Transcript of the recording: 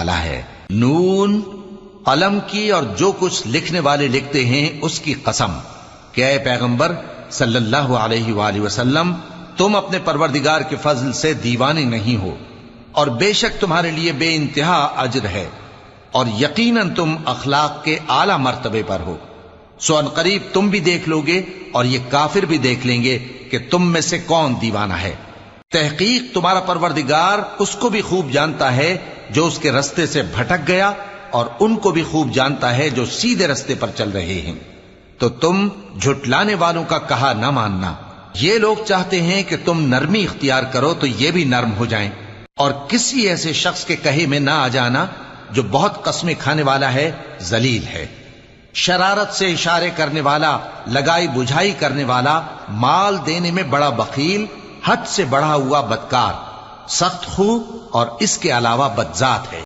वाला है। नून, कलम की और जो कुछ लिखने वाले लिखते हैं उसकी कसम कि ऐ पैगंबर सल्लल्लाहु अलैहि वसल्लम, तुम अपने परवरदिगार के फजल से दीवाने नहीं हो और बेशक तुम्हारे लिए बेइंतहा अजर है और यकीनन तुम अखलाक के आला मर्तबे पर हो। सो अनकरीब तुम भी देख लोगे और ये काफिर भी देख लेंगे कि तुम में से कौन दीवाना है। तहकीक तुम्हारा परवरदिगार उसको भी खूब जानता है जो उसके रास्ते से भटक गया और उनको भी खूब जानता है जो सीधे रास्ते पर चल रहे हैं। तो तुम झुटलाने वालों का कहा न मानना। ये लोग चाहते हैं कि तुम नरमी इख्तियार करो तो ये भी नर्म हो जाएं, और किसी ऐसे शख्स के कहे में ना आ जाना जो बहुत कस्में खाने वाला है, जलील है, शरारत से इशारे करने वाला, लगाई बुझाई करने वाला, माल देने में बड़ा बखील, हद से बढ़ा हुआ बदकार, सख्त खू और इसके अलावा बदजात है।